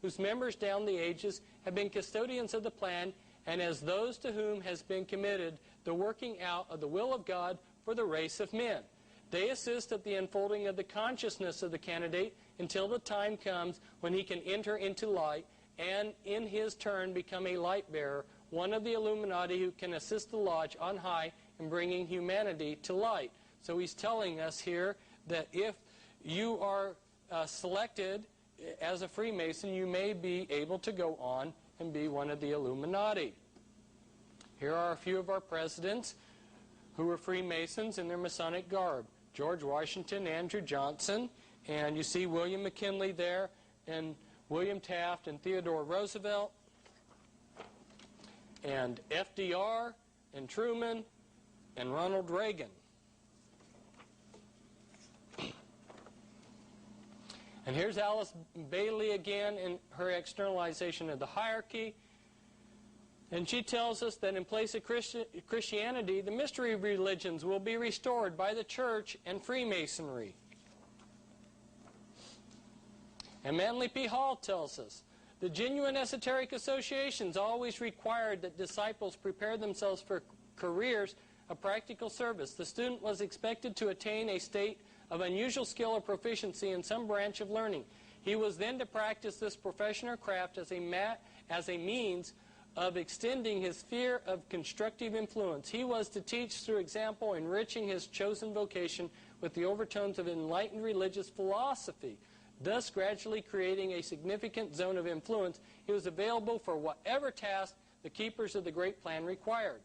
whose members down the ages have been custodians of the plan, and as those to whom has been committed the working out of the will of God for the race of men. They assist at the unfolding of the consciousness of the candidate until the time comes when he can enter into light and in his turn become a light bearer, one of the Illuminati who can assist the lodge on high in bringing humanity to light. So he's telling us here that if you are selected as a Freemason, you may be able to go on and be one of the Illuminati. Here are a few of our presidents who were Freemasons in their Masonic garb. George Washington, Andrew Johnson, and you see William McKinley there, and William Taft and Theodore Roosevelt, and FDR, and Truman, and Ronald Reagan. And here's Alice Bailey again in her externalization of the hierarchy. And she tells us that in place of Christianity, the mystery religions will be restored by the church and Freemasonry. And Manly P. Hall tells us, the genuine esoteric associations always required that disciples prepare themselves for careers of practical service. The student was expected to attain a state of unusual skill or proficiency in some branch of learning. He was then to practice this profession or craft as a means of extending his sphere of constructive influence. He was to teach through example, enriching his chosen vocation with the overtones of enlightened religious philosophy, thus gradually creating a significant zone of influence. He was available for whatever task the keepers of the great plan required.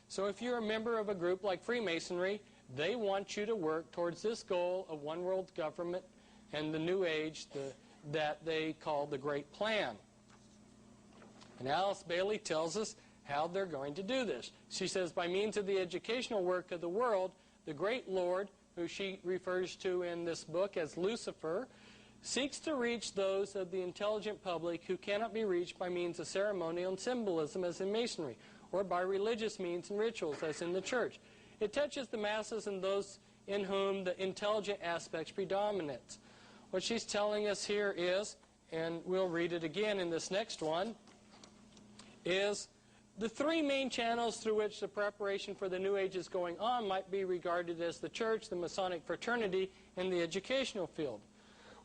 So if you're a member of a group like Freemasonry, they want you to work towards this goal of one world government and the New Age that they call the Great Plan. And Alice Bailey tells us how they're going to do this. She says, by means of the educational work of the world, the great Lord, who she refers to in this book as Lucifer, seeks to reach those of the intelligent public who cannot be reached by means of ceremonial and symbolism as in Masonry, or by religious means and rituals as in the church. It touches the masses and those in whom the intelligent aspects predominate. What she's telling us here is, and we'll read it again in this next one, is the three main channels through which the preparation for the New Age is going on might be regarded as the church, the Masonic fraternity, and the educational field.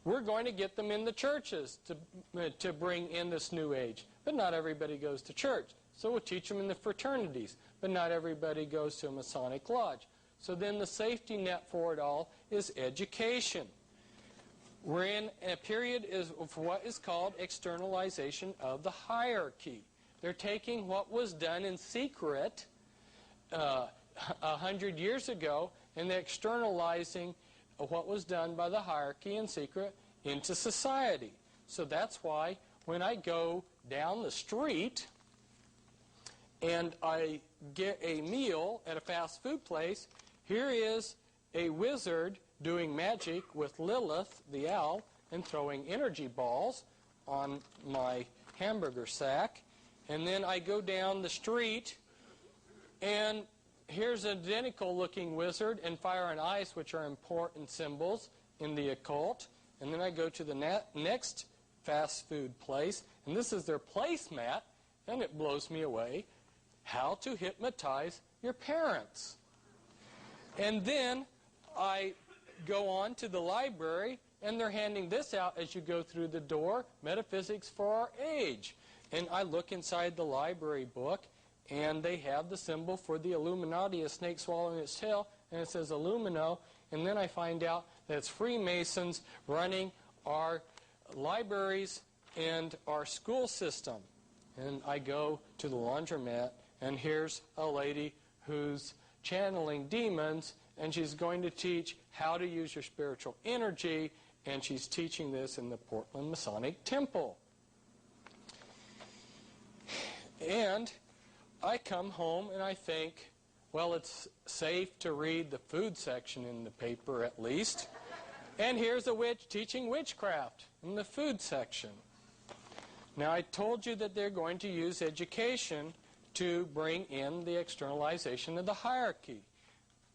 We're going to get them in the churches to bring in this New Age, but not everybody goes to church. So we'll teach them in the fraternities, but not everybody goes to a Masonic lodge. So then the safety net for it all is education. We're in a period of what is called externalization of the hierarchy. They're taking what was done in secret 100 years ago, and they're externalizing what was done by the hierarchy in secret into society. So that's why when I go down the street and I get a meal at a fast food place, here is a wizard doing magic with Lilith, the owl, and throwing energy balls on my hamburger sack. And then I go down the street, and here's an identical looking wizard and fire and ice, which are important symbols in the occult. And then I go to the next fast food place, and this is their placemat, and it blows me away. How to hypnotize your parents. And then I go on to the library, and they're handing this out as you go through the door, Metaphysics for Our Age. And I look inside the library book, and they have the symbol for the Illuminati, a snake swallowing its tail, and it says Illumino. And then I find out that it's Freemasons running our libraries and our school system. And I go to the laundromat, and here's a lady who's channeling demons, and she's going to teach how to use your spiritual energy, and she's teaching this in the Portland Masonic Temple. And I come home and I think, well, it's safe to read the food section in the paper at least. And here's a witch teaching witchcraft in the food section. Now, I told you that they're going to use education to bring in the externalization of the hierarchy.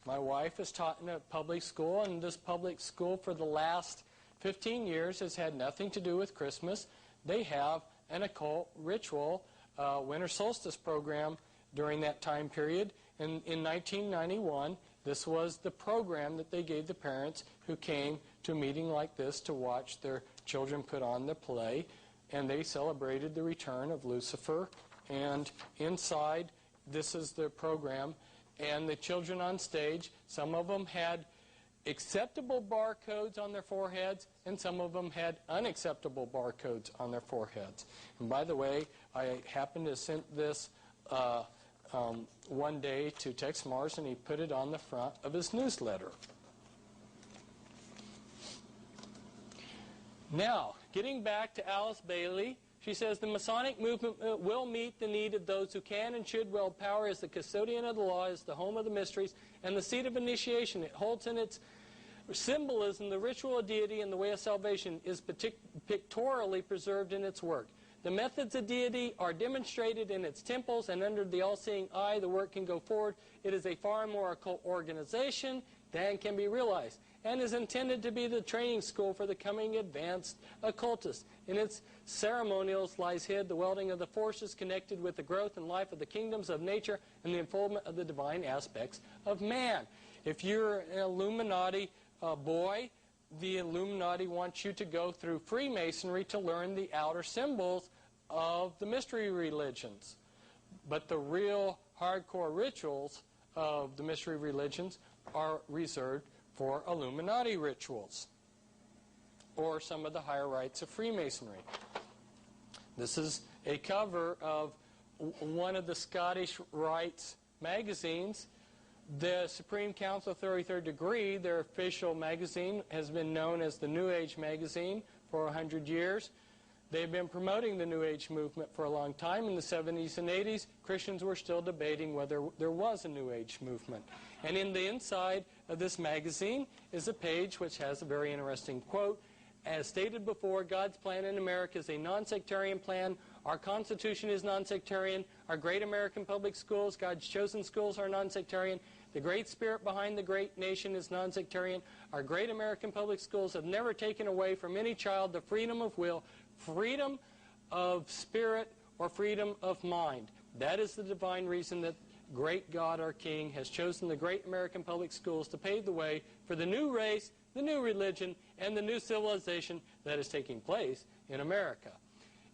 My wife is taught in a public school, and this public school for the last 15 years has had nothing to do with Christmas. they have an occult ritual winter solstice program during that time period. And in 1991, this was the program that they gave the parents who came to a meeting like this to watch their children put on the play. And they celebrated the return of Lucifer. And inside, this is the program. And the children on stage, some of them had acceptable barcodes on their foreheads, and some of them had unacceptable barcodes on their foreheads. And by the way, I happened to send this one day to Tex Mars, and he put it on the front of his newsletter. Now, getting back to Alice Bailey, she says, the Masonic movement will meet the need of those who can and should wield power as the custodian of the law, as the home of the mysteries, and the seat of initiation. It holds in its symbolism the ritual of deity, and the way of salvation is pictorially preserved in its work. The methods of deity are demonstrated in its temples, and under the all-seeing eye, the work can go forward. It is a far more occult organization than can be realized, and is intended to be the training school for the coming advanced occultists. In its ceremonials lies hid the welding of the forces connected with the growth and life of the kingdoms of nature and the unfoldment of the divine aspects of man. If you're an Illuminati boy, the Illuminati wants you to go through Freemasonry to learn the outer symbols of the mystery religions. But the real hardcore rituals of the mystery religions are reserved for Illuminati rituals, or some of the higher rites of Freemasonry. This is a cover of one of the Scottish Rites magazines. The Supreme Council of 33rd Degree, their official magazine, has been known as the New Age magazine for 100 years. They've been promoting the New Age movement for a long time. In the 70s and 80s, Christians were still debating whether there was a New Age movement. And in the inside of this magazine is a page which has a very interesting quote. As stated before, God's plan in America is a non-sectarian plan. Our Constitution is non-sectarian. Our great American public schools, God's chosen schools, are non-sectarian. The great spirit behind the great nation is non-sectarian. Our great American public schools have never taken away from any child the freedom of will, freedom of spirit, or freedom of mind. That is the divine reason that great God, our King, has chosen the great American public schools to pave the way for the new race, the new religion, and the new civilization that is taking place in America.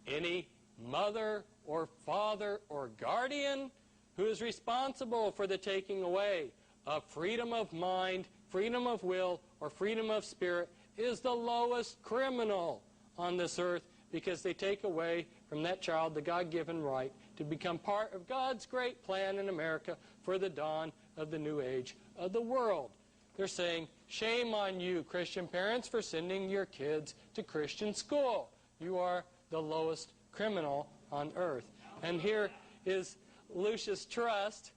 Any mother or father or guardian who is responsible for the taking away of freedom of mind, freedom of will, or freedom of spirit is the lowest criminal on this earth, because they take away from that child the God-given right to become part of God's great plan in America for the dawn of the new age of the world. They're saying, shame on you, Christian parents, for sending your kids to Christian school. You are the lowest criminal on earth. And here is Lucius Trust,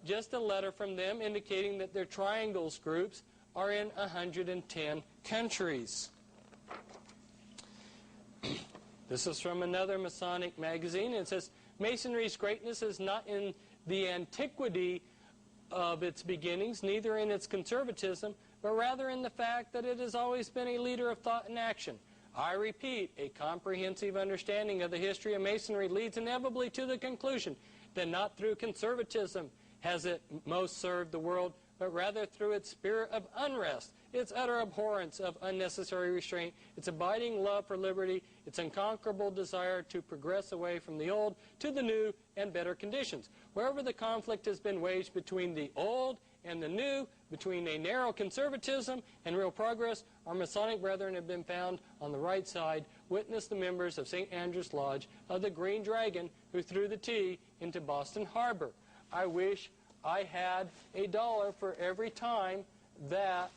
just a letter from them indicating that their triangles groups are in 110 countries. This is from another Masonic magazine. It says, Masonry's greatness is not in the antiquity of its beginnings, neither in its conservatism, but rather in the fact that it has always been a leader of thought and action. I repeat, a comprehensive understanding of the history of Masonry leads inevitably to the conclusion that not through conservatism has it most served the world, but rather through its spirit of unrest, its utter abhorrence of unnecessary restraint, its abiding love for liberty, its unconquerable desire to progress away from the old to the new and better conditions. Wherever the conflict has been waged between the old and the new, between a narrow conservatism and real progress, our Masonic brethren have been found on the right side. Witness the members of St. Andrew's Lodge of the Green Dragon who threw the tea into Boston Harbor. I wish I had $1 for every time that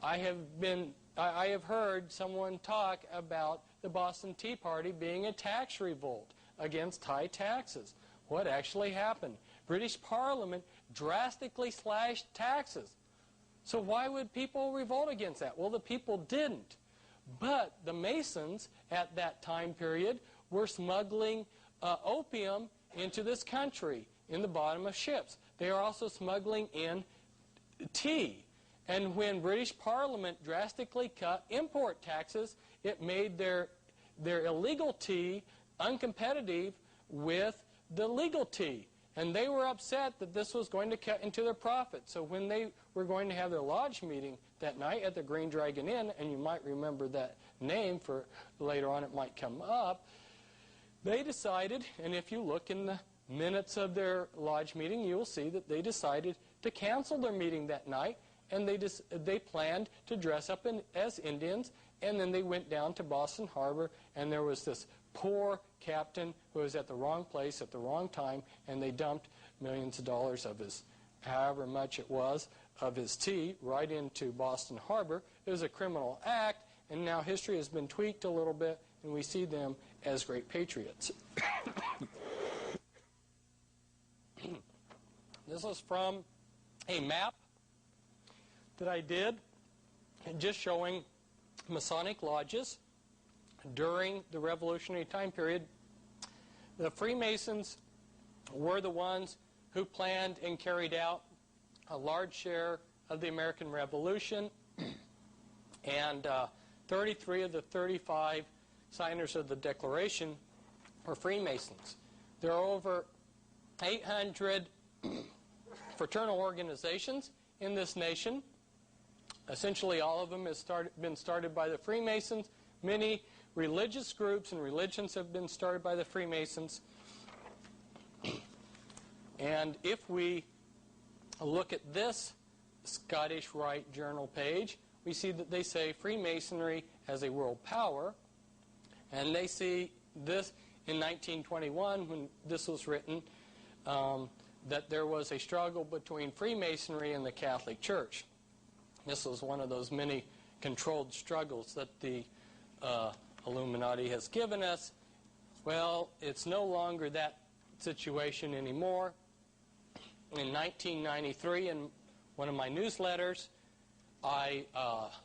I have heard someone talk about the Boston Tea Party being a tax revolt against high taxes. What actually happened? British Parliament drastically slashed taxes. So why would people revolt against that? Well, the people didn't. But the Masons at that time period were smuggling opium into this country in the bottom of ships. They are also smuggling in tea. And when British Parliament drastically cut import taxes, it made their their illegal tea uncompetitive with the legal tea. And they were upset that this was going to cut into their profit. So when they were going to have their lodge meeting that night at the Green Dragon Inn, and you might remember that name for later on it might come up, they decided, and if you look in the minutes of their lodge meeting, you will see that they decided to cancel their meeting that night, and they planned to dress up as Indians, and then they went down to Boston Harbor, and there was this poor captain who was at the wrong place at the wrong time, and they dumped millions of dollars of his, however much it was, of his tea right into Boston Harbor. It was a criminal act, and now history has been tweaked a little bit, and we see them as great patriots. This is from a map that I did just showing Masonic lodges during the Revolutionary time period. The Freemasons were the ones who planned and carried out a large share of the American Revolution, and 33 of the 35 signers of the Declaration were Freemasons. There are over 800 fraternal organizations in this nation. Essentially all of them have been started by the Freemasons. Many religious groups and religions have been started by the Freemasons. And if we look at this Scottish Rite Journal page, we see that they say Freemasonry as a world power. And they see this in 1921, when this was written, that there was a struggle between Freemasonry and the Catholic Church. This was one of those many controlled struggles that the Illuminati has given us. Well, it's no longer that situation anymore. In 1993, in one of my newsletters, I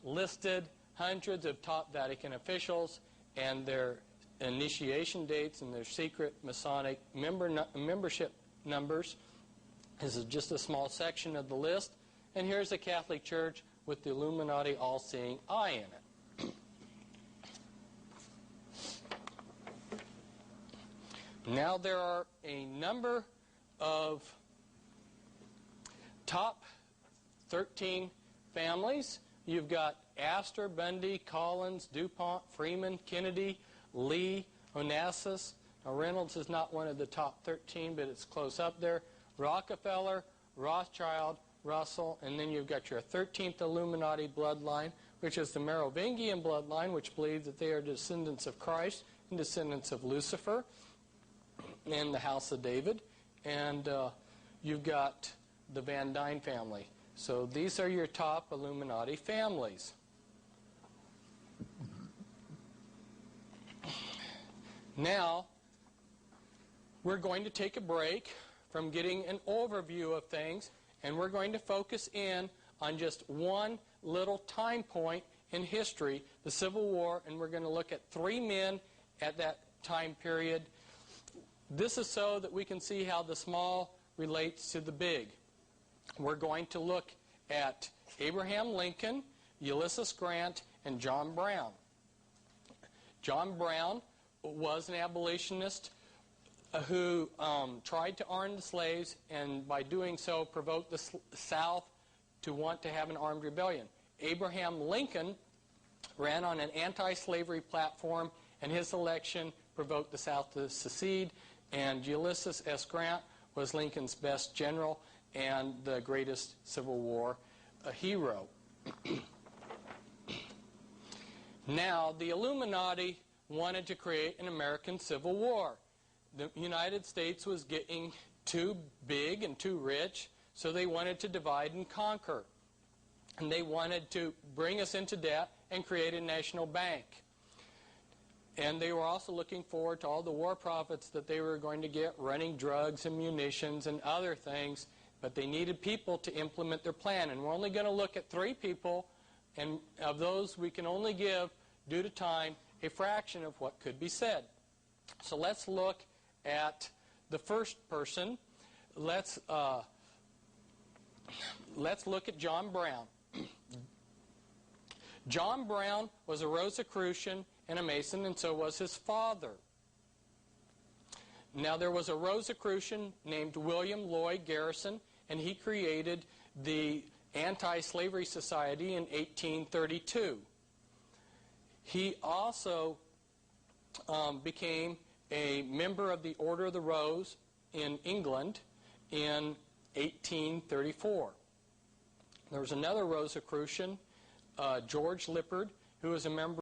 listed hundreds of top Vatican officials and their initiation dates and their secret Masonic membership numbers. This is just a small section of the list. And here's the Catholic Church with the Illuminati all-seeing eye in it. Now there are a number of top 13 families. You've got Astor, Bundy, Collins, DuPont, Freeman, Kennedy, Lee, Onassis. Now Reynolds is not one of the top 13, but it's close up there. Rockefeller, Rothschild, Russell, and then you've got your 13th Illuminati bloodline, which is the Merovingian bloodline, which believe that they are descendants of Christ and descendants of Lucifer and the House of David. And you've got the Van Dyne family. So these are your top Illuminati families. Now, we're going to take a break from getting an overview of things, and we're going to focus in on just one little time point in history, the Civil War, and we're going to look at 3 men at that time period. This is so that we can see how the small relates to the big. We're going to look at Abraham Lincoln, Ulysses Grant, and John Brown. John Brown was an abolitionist who tried to arm the slaves, and by doing so provoked the South to want to have an armed rebellion. Abraham Lincoln ran on an anti-slavery platform, and his election provoked the South to secede, and Ulysses S. Grant was Lincoln's best general and the greatest Civil War hero. Now, the Illuminati wanted to create an American Civil War. The United States was getting too big and too rich, so they wanted to divide and conquer. And they wanted to bring us into debt and create a national bank. And they were also looking forward to all the war profits that they were going to get running drugs and munitions and other things, but they needed people to implement their plan. And we're only going to look at 3 people, and of those we can only give, due to time, a fraction of what could be said. So let's look at the first person. Let's look at John Brown. John Brown was a Rosicrucian and a Mason, and so was his father. Now there was a Rosicrucian named William Lloyd Garrison, and he created the Anti-Slavery Society in 1832. He also became a member of the Order of the Rose in England in 1834. There was another Rosicrucian, George Lippard, who was a member